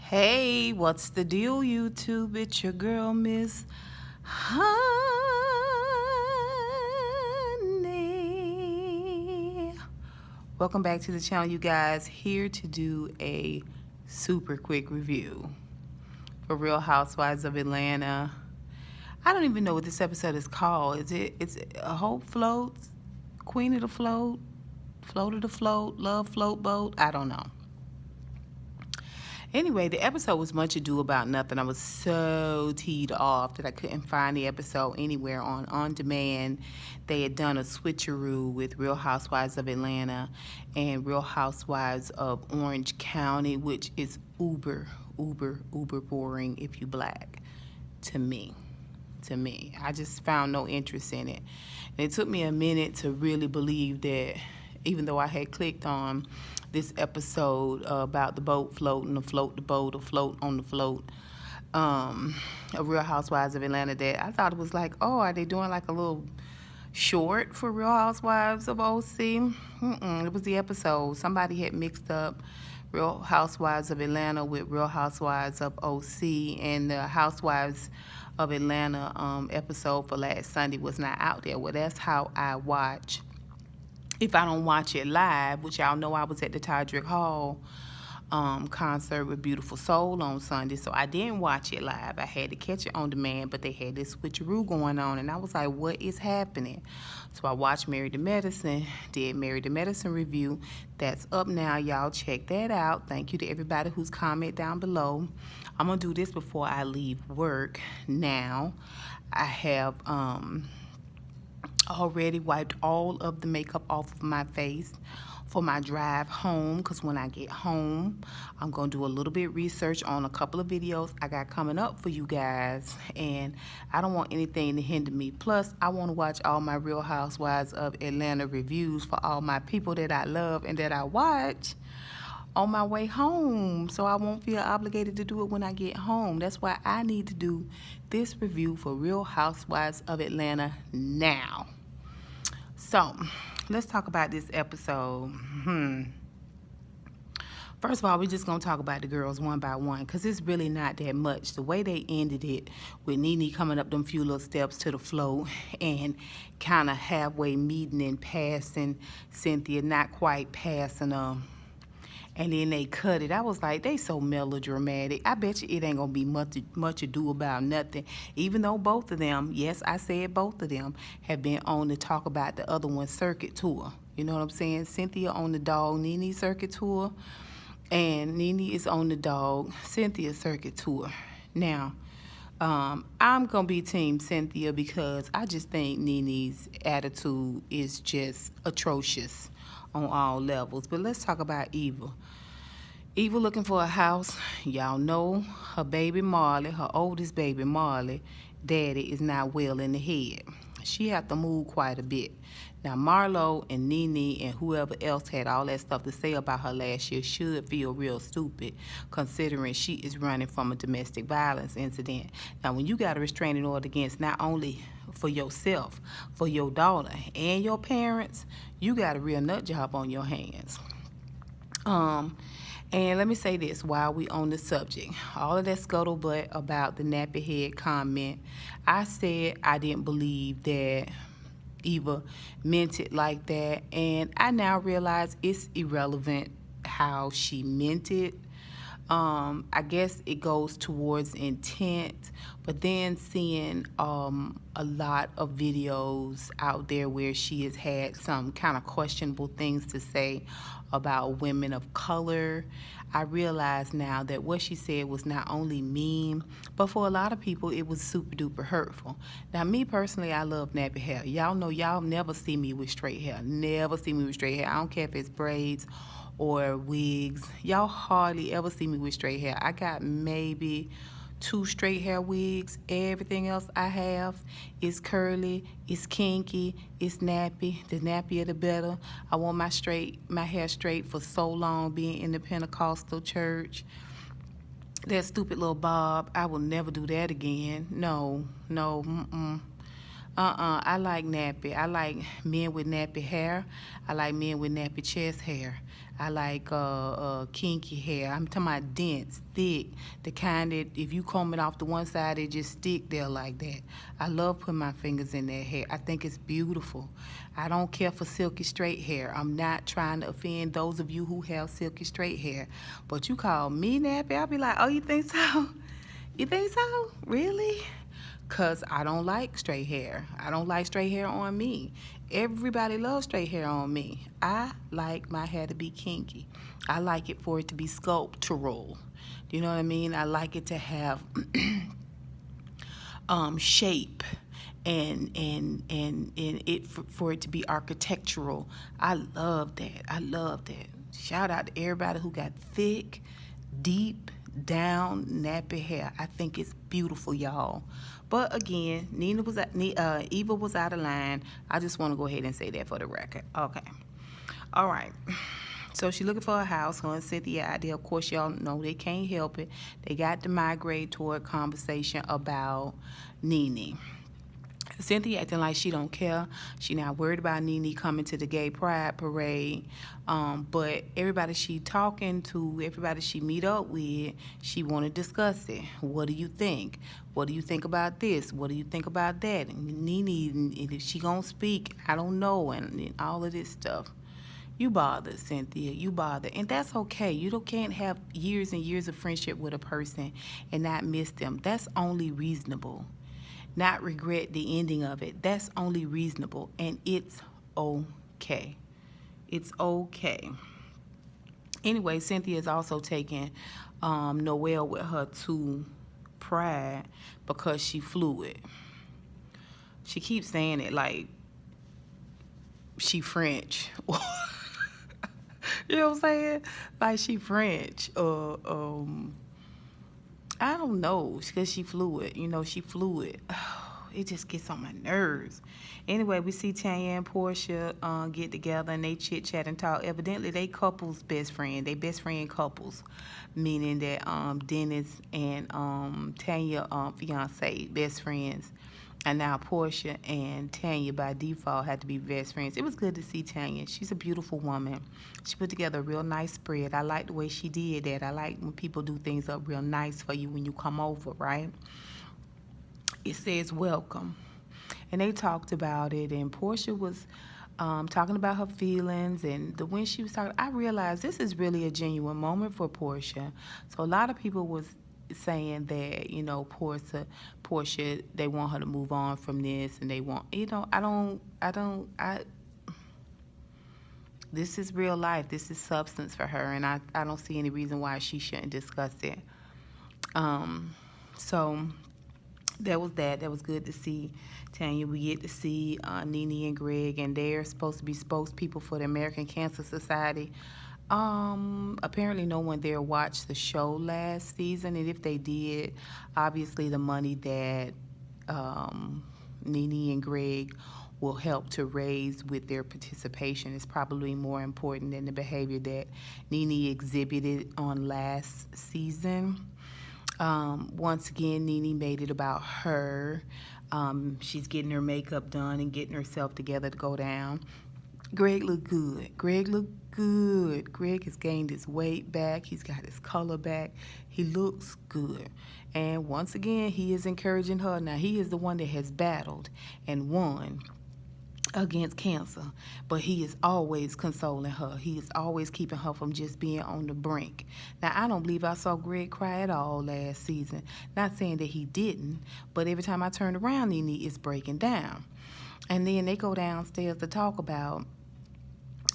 Hey, what's the deal, YouTube? It's your girl, Miss Honey. Welcome back to the channel, you guys. Here to do a super quick review for Real Housewives of Atlanta. I don't even know what this episode is called. It's a Hope Floats, Queen of the Float, Float of the Float, Love Float Boat? I don't know. Anyway, the episode was much ado about nothing. I was so teed off that I couldn't find the episode anywhere on demand. They had done a switcheroo with Real Housewives of Atlanta and Real Housewives of Orange County, which is uber boring if you black to me. I just found no interest in it. And it took me a minute to really believe that, even though I had clicked on this episode about the boat floating, or float the boat, or float on the float, of Real Housewives of Atlanta, that I thought it was like, oh, are they doing like a little short for Real Housewives of OC? It was the episode. Somebody had mixed up Real Housewives of Atlanta with Real Housewives of OC, and the Housewives of Atlanta episode for last Sunday was not out there. Well, that's how I watch. If I don't watch it live, which y'all know I was at the Todrick Hall concert with Beautiful Soul on Sunday, so I didn't watch it live. I had to catch it on demand, but they had this switcheroo going on, and I was like, what is happening? So I watched Married to Medicine, did Married to Medicine review. That's up now. Y'all check that out. Thank you to everybody who's comment down below. I'm going to do this before I leave work. Now, I have already wiped all of the makeup off of my face for my drive home, because when I get home, I'm going to do a little bit of research on a couple of videos I got coming up for you guys, and I don't want anything to hinder me. Plus, I want to watch all my Real Housewives of Atlanta reviews for all my people that I love and that I watch on my way home, so I won't feel obligated to do it when I get home. That's why I need to do this review for Real Housewives of Atlanta now. So, let's talk about this episode. First of all, we're just going to talk about the girls one by one, because it's really not that much. The way they ended it with NeNe coming up them few little steps to the float and kind of halfway meeting and passing Cynthia, not quite passing her. And then they cut it. I was like, they so melodramatic. I bet you it ain't going to be much ado about nothing. Even though both of them, yes, I said both of them, have been on to talk about the other one's circuit tour. You know what I'm saying? Cynthia on the dog NeNe circuit tour. And NeNe is on the dog Cynthia circuit tour. Now, I'm going to be team Cynthia, because I just think NeNe's attitude is just atrocious on all levels. But let's talk about Eva. Eva looking for a house. Y'all know her baby Marley, her oldest baby Marley, daddy is not well in the head. She have to move quite a bit. Now, Marlo and NeNe and whoever else had all that stuff to say about her last year should feel real stupid, considering she is running from a domestic violence incident. Now, when you got a restraining order against not only for yourself, for your daughter and your parents, you got a real nut job on your hands. And let me say this while we on the subject. All of that scuttlebutt about the nappy head comment, I said I didn't believe that Eva meant it like that, and I now realize it's irrelevant how she meant it. I guess it goes towards intent, but then seeing a lot of videos out there where she has had some kind of questionable things to say about women of color, I realize now that what she said was not only mean, but for a lot of people it was super duper hurtful. Now, me personally, I love nappy hair. Y'all know y'all never see me with straight hair. Never see me with straight hair. I don't care if it's braids or wigs. Y'all hardly ever see me with straight hair. I got maybe 2 straight hair wigs. Everything else I have is curly, it's kinky, it's nappy. The nappier the better. I want my hair straight for so long, being in the Pentecostal church. That stupid little bob, I will never do that again. No. I like nappy. I like men with nappy hair. I like men with nappy chest hair. I like kinky hair. I'm talking about dense, thick, the kind that if you comb it off the one side, it just stick there like that. I love putting my fingers in that hair. I think it's beautiful. I don't care for silky straight hair. I'm not trying to offend those of you who have silky straight hair. But you call me nappy, I'll be like, oh, you think so? You think so? Really? Because I don't like straight hair. I don't like straight hair on me. Everybody loves straight hair on me. I like my hair to be kinky. I like it for it to be sculptural. Do you know what I mean? I like it to have shape and it for it to be architectural. I love that. I love that. Shout out to everybody who got thick, deep, down nappy hair. I think it's beautiful, y'all. But again, Eva was out of line. I just want to go ahead and say that for the record. Okay. All right. So she's looking for a house. Her and Cynthia out there. Of course, y'all know they can't help it. They got to migrate toward conversation about NeNe. Cynthia acting like she don't care. She not worried about NeNe coming to the gay pride parade. But everybody she talking to, everybody she meet up with, she want to discuss it. What do you think? What do you think about this? What do you think about that? And NeNe, if she gonna speak, I don't know, and all of this stuff. You bother, Cynthia. You bother. And that's okay. Can't have years and years of friendship with a person and not miss them. That's only reasonable. Not regret the ending of it. That's only reasonable. And it's okay. It's okay. Anyway, Cynthia is also taking Noelle with her to Pride because she fluid. She keeps saying it like she French. You know what I'm saying? Like she French. I don't know, because she fluid. She fluid. It just gets on my nerves. Anyway, we see Tanya and Portia get together and they chit chat and talk. Evidently, they couples best friend. They best friend couples, meaning that Dennis and Tanya fiance best friends. And now Portia and Tanya by default had to be best friends. It was good to see Tanya. She's a beautiful woman. She put together a real nice spread. I like the way she did that. I like when people do things up real nice for you when you come over, right? It says welcome. And they talked about it, and Portia was talking about her feelings, and when she was talking, I realized this is really a genuine moment for Portia. So a lot of people was saying that, Portia, they want her to move on from this, and they want, this is real life. This is substance for her, and I don't see any reason why she shouldn't discuss it. So that was that. That was good to see Tanya. We get to see NeNe and Greg, and they're supposed to be spokespeople for the American Cancer Society. Apparently no one there watched the show last season, and if they did, obviously the money that NeNe and Greg will help to raise with their participation is probably more important than the behavior that NeNe exhibited on last season. Once again, NeNe made it about her. She's getting her makeup done and getting herself together to go down. Greg looked good. Greg has gained his weight back. He's got his color back. He looks good. And once again, he is encouraging her. Now, he is the one that has battled and won against cancer, but he is always consoling her. He is always keeping her from just being on the brink. Now, I don't believe I saw Greg cry at all last season. Not saying that he didn't, but every time I turned around, NeNe is breaking down. And then they go downstairs to talk about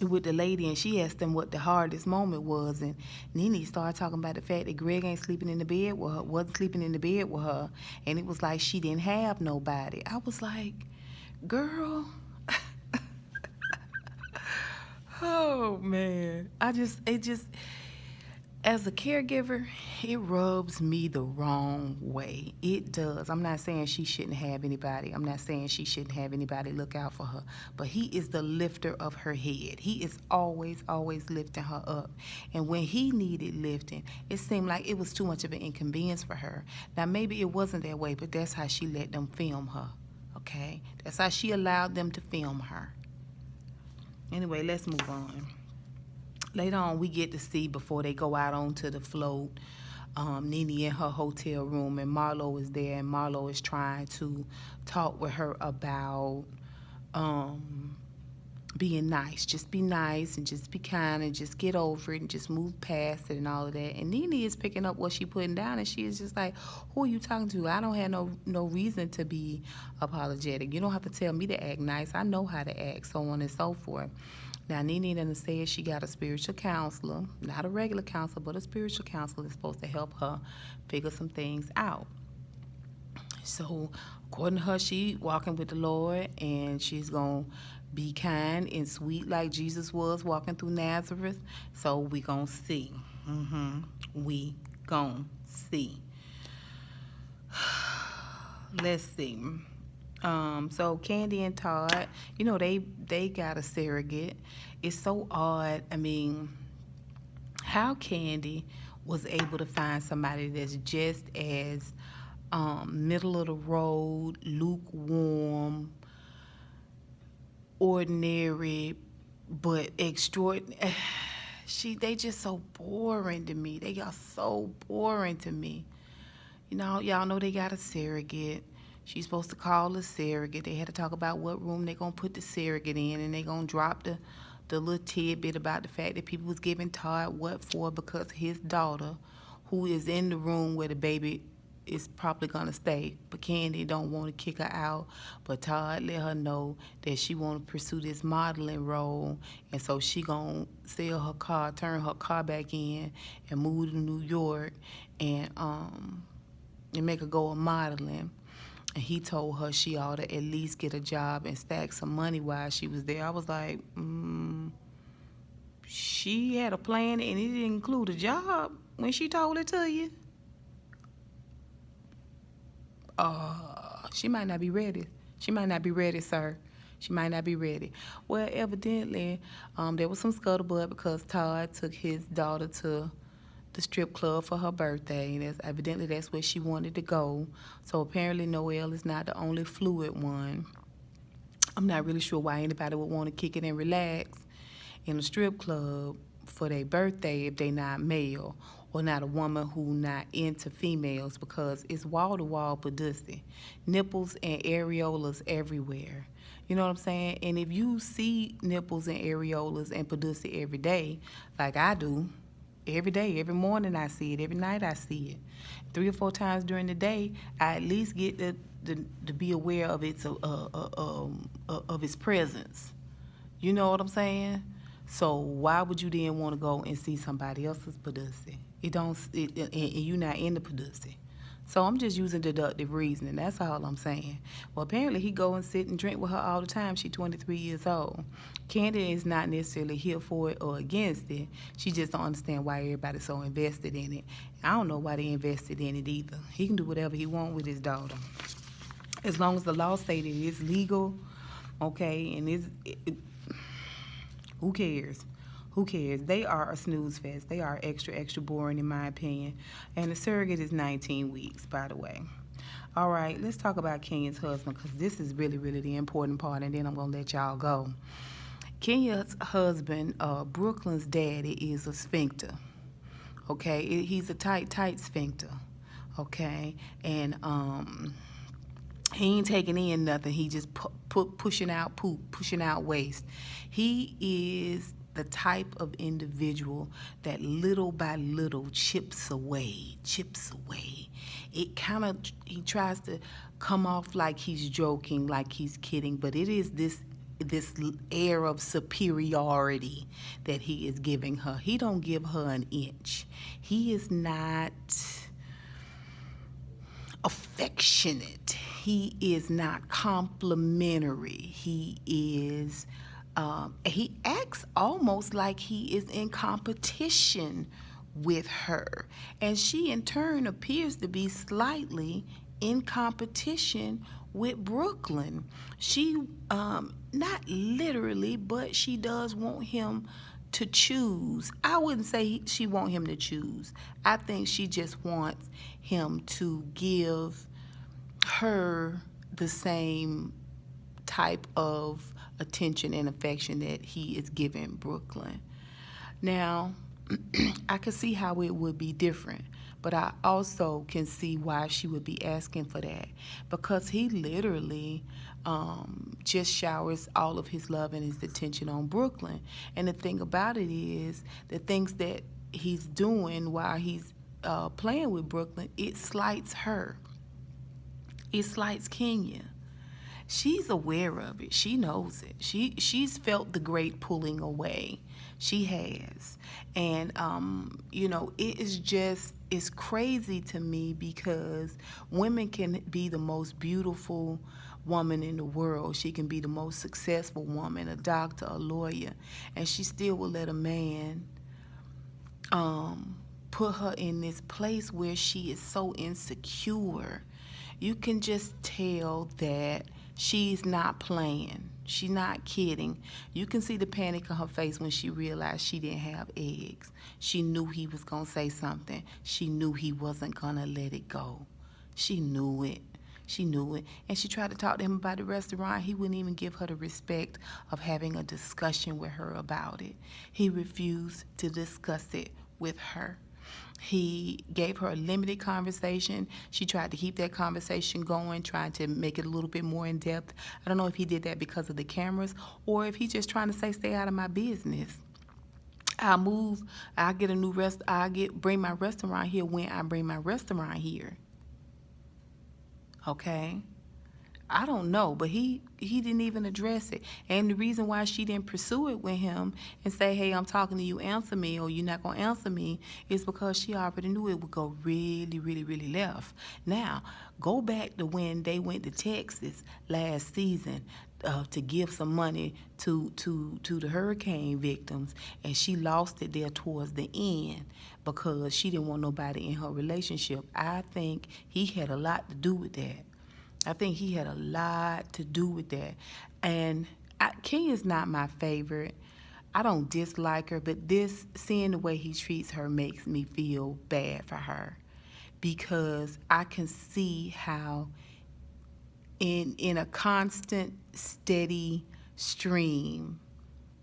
with the lady, and she asked them what the hardest moment was, and NeNe started talking about the fact that Greg ain't sleeping in the bed with her, wasn't sleeping in the bed with her, and it was like she didn't have nobody. I was like, girl. Oh man, as a caregiver, it rubs me the wrong way. It does. I'm not saying she shouldn't have anybody. I'm not saying she shouldn't have anybody look out for her. But he is the lifter of her head. He is always lifting her up. And when he needed lifting, it seemed like it was too much of an inconvenience for her. Now, maybe it wasn't that way, but that's how she let them film her. Okay, that's how she allowed them to film her. Anyway, let's move on. Later on, we get to see, before they go out onto the float, NeNe in her hotel room, and Marlo is there, and Marlo is trying to talk with her about being nice. Just be nice and just be kind and just get over it and just move past it and all of that. And NeNe is picking up what she putting down, and she is just like, who are you talking to? I don't have no reason to be apologetic. You don't have to tell me to act nice. I know how to act, so on and so forth. Now, NeNe done said she got a spiritual counselor, not a regular counselor, but a spiritual counselor that's supposed to help her figure some things out. So, according to her, she walking with the Lord, and she's going to be kind and sweet like Jesus was walking through Nazareth. So, we going to see. We going to see. Let's see. So Kandi and Todd, you know, they got a surrogate. It's so odd. I mean, how Kandi was able to find somebody that's just as middle of the road, lukewarm, ordinary, but extraordinary. They just so boring to me. They are so boring to me. You know, y'all know they got a surrogate. She's supposed to call a surrogate. They had to talk about what room they're going to put the surrogate in, and they're going to drop the little tidbit about the fact that people was giving Todd what for, because his daughter, who is in the room where the baby is probably going to stay, but Kandi don't want to kick her out, but Todd let her know that she want to pursue this modeling role, and so she going to sell her car, turn her car back in, and move to New York, and make her go a modeling. And he told her she ought to at least get a job and stack some money while she was there. I was like, she had a plan and it didn't include a job when she told it to you? She might not be ready. She might not be ready, sir. She might not be ready. Well, evidently, there was some scuttlebutt because Todd took his daughter to the strip club for her birthday, and evidently that's where she wanted to go. So apparently Noelle is not the only fluid one. I'm not really sure why anybody would want to kick it and relax in a strip club for their birthday if they not male, or not a woman who not into females, because it's wall-to-wall pussy, nipples and areolas everywhere. You know what I'm saying? And if you see nipples and areolas and pussy every day, like I do, every day, every morning I see it, every night I see it. 3 or 4 times during the day, I at least get to be aware of its presence. You know what I'm saying? So why would you then want to go and see somebody else's pussy? And you're not in the pussy. So I'm just using deductive reasoning. That's all I'm saying. Well, apparently he go and sit and drink with her all the time. She's 23 years old. Kandi is not necessarily here for it or against it. She just don't understand why everybody's so invested in it. I don't know why they invested in it either. He can do whatever he want with his daughter, as long as the law stated it's legal, okay, and who cares? Who cares? They are a snooze fest. They are extra, extra boring in my opinion. And the surrogate is 19 weeks, by the way. All right, let's talk about Kenya's husband, because this is really, really the important part, and then I'm going to let y'all go. Kenya's husband, Brooklyn's daddy, is a sphincter. Okay, he's a tight sphincter. Okay, and he ain't taking in nothing. He just pushing out poop, pushing out waste. He is the type of individual that little by little chips away. He tries to come off like he's joking, like he's kidding, but it is this air of superiority that he is giving her. He don't give her an inch. He is not affectionate. He is not complimentary. He is he acts almost like he is in competition with her, and she in turn appears to be slightly in competition with Brooklyn. She not literally, but she does want him to choose. I wouldn't say she want him to choose. I think she just wants him to give her the same type of attention and affection that he is giving Brooklyn. Now, I can see how it would be different, but I also can see why she would be asking for that, because he literally just showers all of his love and his attention on Brooklyn. And the thing about it is, the things that he's doing while he's playing with Brooklyn, it slights her. It slights Kenya. She's aware of it. She knows it. She's felt the great pulling away. She has. And it is just, it's crazy to me, because women can be the most beautiful woman in the world. She can be the most successful woman, a doctor, a lawyer, and she still will let a man put her in this place where she is so insecure. You can just tell that she's not playing. She's not kidding. You can see the panic on her face when she realized she didn't have eggs. She knew he was going to say something. She knew he wasn't going to let it go. She knew it. She knew it. And she tried to talk to him about the restaurant. He wouldn't even give her the respect of having a discussion with her about it. He refused to discuss it with her. He gave her a limited conversation. She tried to keep that conversation going, trying to make it a little bit more in depth. I don't know if he did that because of the cameras, or if he's just trying to say, stay out of my business. I'll move, I'll get a new bring my restaurant here when I bring my restaurant here. Okay? I don't know, but he didn't even address it. And the reason why she didn't pursue it with him and say, hey, I'm talking to you, answer me, or you're not going to answer me, is because she already knew it would go really, really, really left. Now, go back to when they went to Texas last season to give some money to the hurricane victims, and she lost it there towards the end because she didn't want nobody in her relationship. I think he had a lot to do with that. I think he had a lot to do with that. And Kenya's not my favorite. I don't dislike her, but seeing the way he treats her makes me feel bad for her, because I can see how in a constant, steady stream,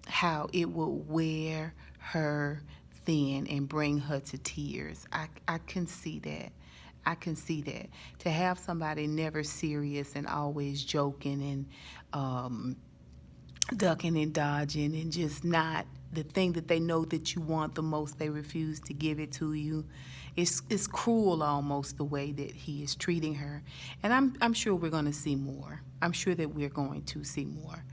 how it will wear her thin and bring her to tears. I can see that. I can see that. To have somebody never serious and always joking and ducking and dodging and just not the thing that they know that you want the most, they refuse to give it to you. It's cruel almost the way that he is treating her. And I'm sure we're going to see more. I'm sure that we're going to see more.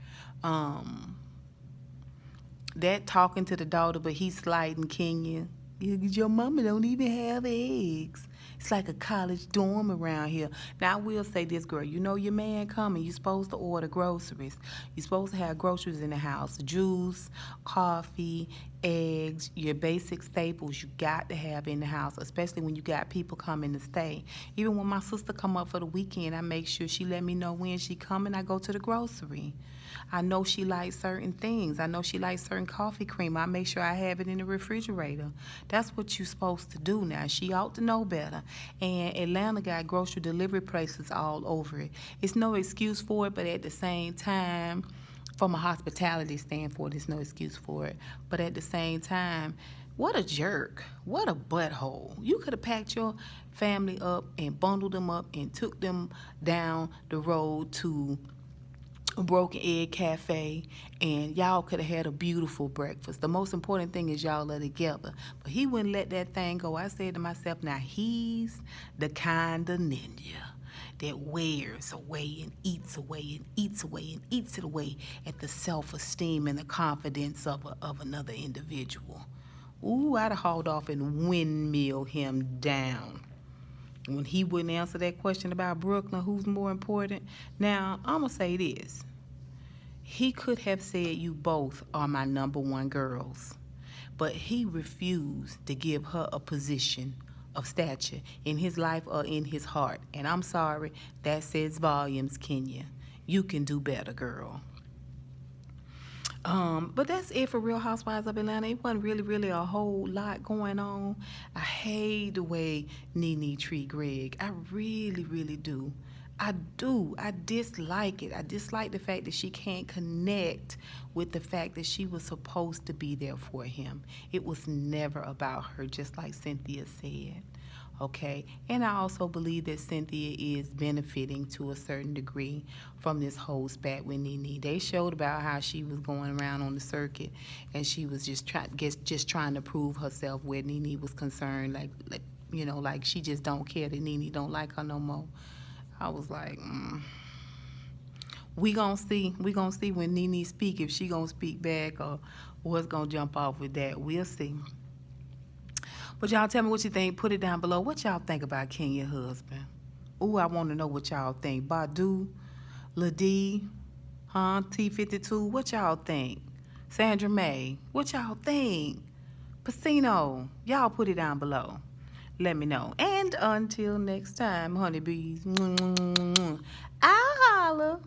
That talking to the daughter, but he's sliding Kenya. Your mama don't even have eggs. It's like a college dorm around here. Now, I will say this, girl. You know your man coming. You're supposed to order groceries. You're supposed to have groceries in the house. Juice, coffee, eggs, your basic staples you got to have in the house, especially when you got people coming to stay. Even when my sister come up for the weekend, I make sure she let me know when she coming. I go to the grocery. I know she likes certain things. I know she likes certain coffee cream. I make sure I have it in the refrigerator. That's what you're supposed to do now. She ought to know better. And Atlanta got grocery delivery places all over it. It's no excuse for it, but at the same time, from a hospitality standpoint, there's no excuse for it. But at the same time, what a jerk. What a butthole. You could have packed your family up and bundled them up and took them down the road to a Broken Egg Cafe, and y'all could have had a beautiful breakfast. The most important thing is y'all are together. But he wouldn't let that thing go. I said to myself, now he's the kind of ninja that wears away and eats away and eats away and eats it away at the self-esteem and the confidence of another individual. Ooh, I'd have hauled off and windmill him down. When he wouldn't answer that question about Brooklyn, who's more important. Now, I'm going to say this. He could have said, you both are my number one girls. But he refused to give her a position of stature in his life or in his heart. And I'm sorry, that says volumes, Kenya. You can do better, girl. But that's it for Real Housewives of Atlanta. It wasn't really a whole lot going on. I hate the way NeNe treat Greg. I really do. I do. I dislike it. I dislike the fact that she can't connect with the fact that she was supposed to be there for him. It was never about her, just like Cynthia said. Okay, and I also believe that Cynthia is benefiting to a certain degree from this whole spat with NeNe. They showed about how she was going around on the circuit, and she was just trying to prove herself where NeNe was concerned. Like like she just don't care that NeNe don't like her no more. I was like, we gonna see. We gonna see when NeNe speak, if she gonna speak back or what's gonna jump off with that. We'll see. But y'all tell me what you think. Put it down below. What y'all think about Kenya's husband? Ooh, I want to know what y'all think. Badu, Ladie, T52, what y'all think? Sandra May, what y'all think? Pacino, y'all put it down below. Let me know. And until next time, honeybees, I'll holla.